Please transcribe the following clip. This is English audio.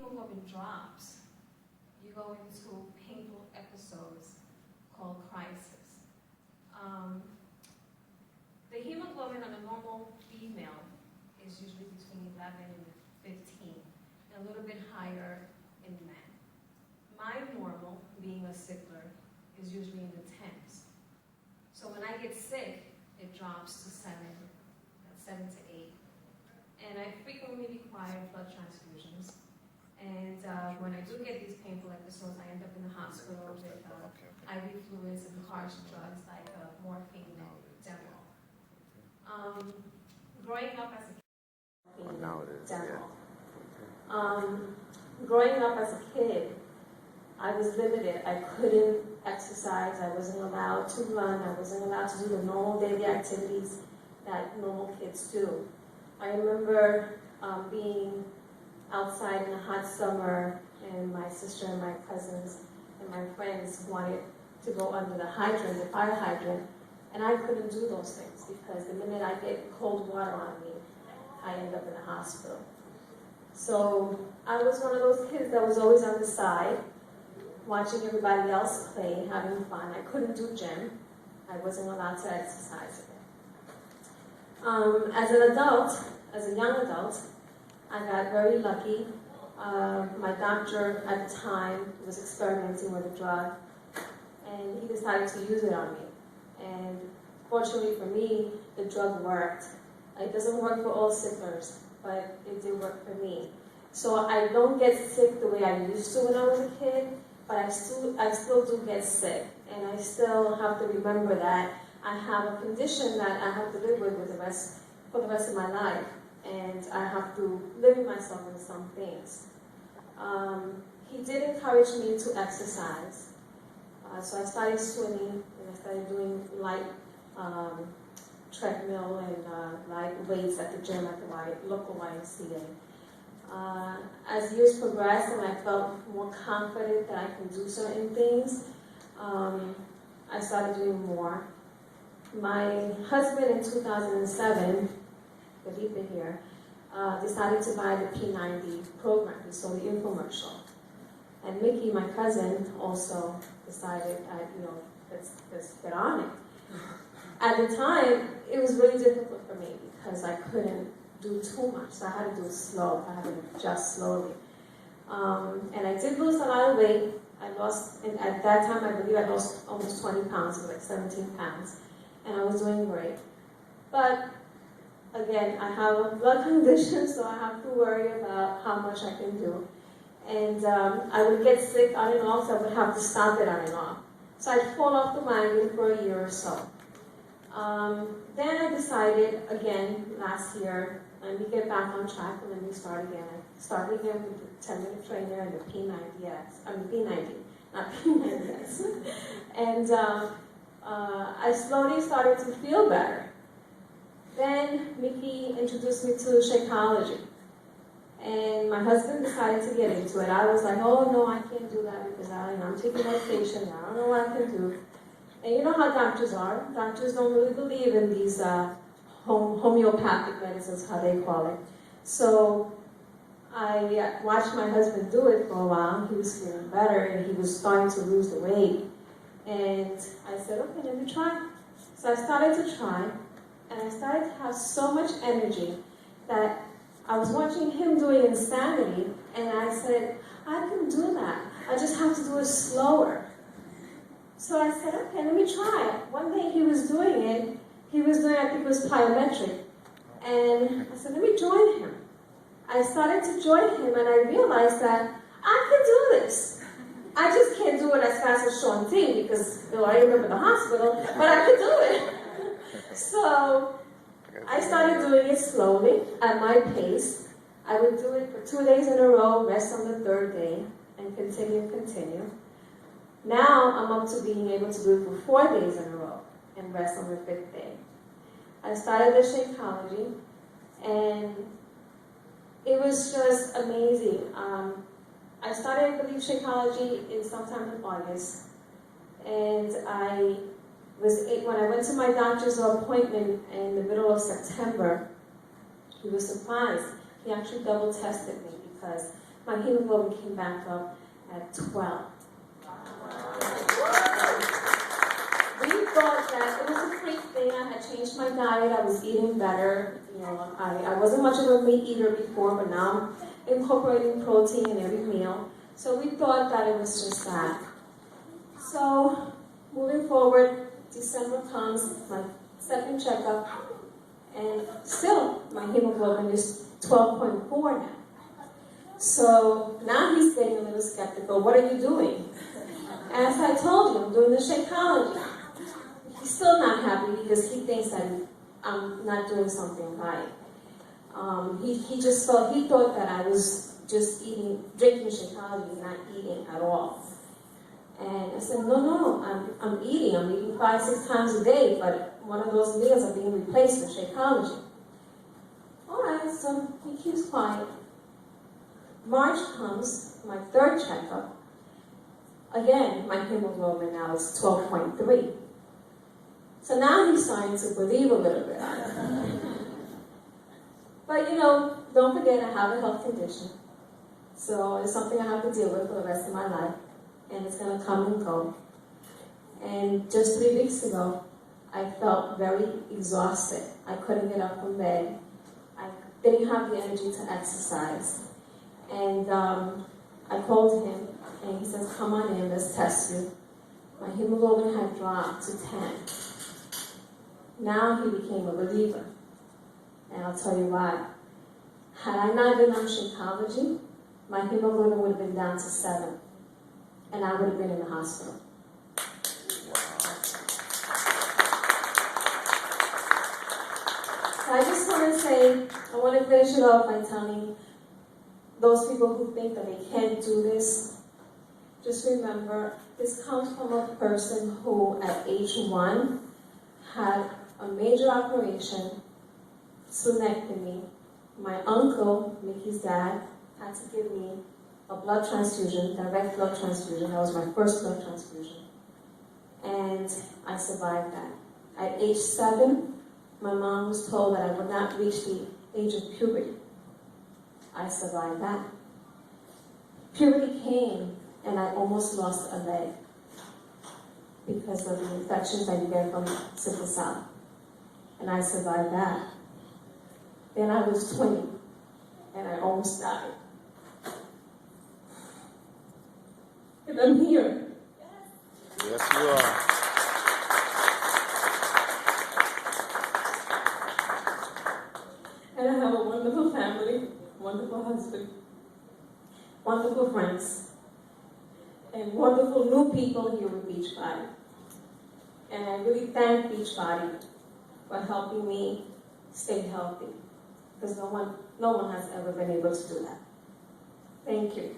hemoglobin drops, you go into painful episodes called crisis. The hemoglobin on a normal female is usually between 11 and 15, and a little bit higher in men. My normal, being a sickler, is usually in the 10s. So when I get sick, it drops to 7 to 8. And I frequently require blood transfusions. And when I do get these painful episodes, I end up in the hospital with IV fluids and harsh drugs like morphine and Demerol. Growing up as a kid, growing up as a kid, I was limited. I couldn't exercise. I wasn't allowed to run. I wasn't allowed to do the normal daily activities that normal kids do. I remember being outside in a hot summer, and my sister and my cousins and my friends wanted to go under the hydrant, the fire hydrant, and I couldn't do those things because the minute I get cold water on me, I end up in the hospital. So I was one of those kids that was always on the side, watching everybody else play, having fun. I couldn't do gym. I wasn't allowed to exercise again. As an adult, as a young adult, I got very lucky. My doctor at the time was experimenting with a drug, and he decided to use it on me. And fortunately for me, the drug worked. It doesn't work for all sicklers, but it did work for me. So I don't get sick the way I used to when I was a kid, but I still do get sick. And I still have to remember that I have a condition that I have to live with for the rest of my life. And I have to limit myself in some things. He did encourage me to exercise. So I started swimming, and I started doing light treadmill and light weights at the gym at the local YMCA. As years progressed and I felt more confident that I can do certain things, I started doing more. My husband in 2007, Felipe here, decided to buy the P90 program. He saw the infomercial. And Mickey, my cousin, also decided, let's get on it. At the time, it was really difficult for me because I couldn't do too much. So I had to do it slow. I had to adjust slowly. And I did lose a lot of weight. I lost, and at that time, I believe I lost almost 20 pounds, it was like 17 pounds. And I was doing great. But again, I have a blood condition, so I have to worry about how much I can do. And I would get sick on and off, so I would have to stop it on and off. So I'd fall off the wagon for a year or so. Then I decided again last year, let me get back on track and let me start again. I started again with the 10-minute trainer and the P90X. I mean P90, not P90X. And I slowly started to feel better. Then Mickey introduced me to Shakeology. And my husband decided to get into it. I was like, oh no, I can't do that because I'm taking medication. I don't know what I can do. And you know how doctors are. Doctors don't really believe in these homeopathic medicines, how they call it. So I watched my husband do it for a while. He was feeling better and he was starting to lose the weight. And I said, okay, let me try. So I started to try, and I started to have so much energy that I was watching him doing Insanity, and I said, I can do that. I just have to do it slower. So I said, okay, let me try it. One day he was doing it. He was doing, I think it was plyometric. And I said, let me join him. I started to join him, and I realized that I can do this. I just can't do it as fast as Sean T because I ended up in the hospital, but I could do it. So I started doing it slowly, at my pace. I would do it for 2 days in a row, rest on the third day, and continue. Now I'm up to being able to do it for 4 days in a row, and rest on the 5th day. I started the Shakeology, and it was just amazing. I started, I believe, Shakeology in sometime in August, and when I went to my doctor's appointment in the middle of September, he was surprised. He actually double tested me because my hemoglobin came back up at 12. We thought that it was a freak thing. I had changed my diet. I was eating better. You know, I wasn't much of a meat eater before, but now I'm incorporating protein in every meal. So we thought that it was just that. So moving forward, December comes, my second checkup, and still my hemoglobin is 12.4 now. So now he's getting a little skeptical. What are you doing? As I told you, I'm doing the Shakeology. He's still not happy because he thinks that I'm not doing something right. He thought that I was just drinking Shakeology, not eating at all. And I said, no, I'm eating. I'm eating 5-6 times a day, but one of those meals are being replaced with Shakeology. All right, so he keeps quiet. March comes, my third checkup. Again, my hemoglobin now is 12.3. So now he's starting to believe a little bit. But you know, don't forget I have a health condition. So it's something I have to deal with for the rest of my life. And it's going to come and go. And just 3 weeks ago, I felt very exhausted. I couldn't get up from bed. I didn't have the energy to exercise. And I called him, and he says, come on in, let's test you. My hemoglobin had dropped to 10. Now he became a believer. And I'll tell you why. Had I not been on Shakeology, my hemoglobin would have been down to 7. And I would have been in the hospital. So I just want to say, I want to finish it off by telling those people who think that they can't do this, just remember, this comes from a person who at age 1 had a major operation, splenectomy. My uncle, Mickey's dad, had to give me a blood transfusion, direct blood transfusion. That was my first blood transfusion. And I survived that. At age 7, my mom was told that I would not reach the age of puberty. I survived that. Puberty came, and I almost lost a leg because of the infections that you get from sickle cell. And I survived that. Then I was 20, and I almost died. And I'm here. Yes, you are. And I have a wonderful family, wonderful husband, wonderful friends, and wonderful new people here with Beachbody. And I really thank Beachbody for helping me stay healthy, because no one has ever been able to do that. Thank you.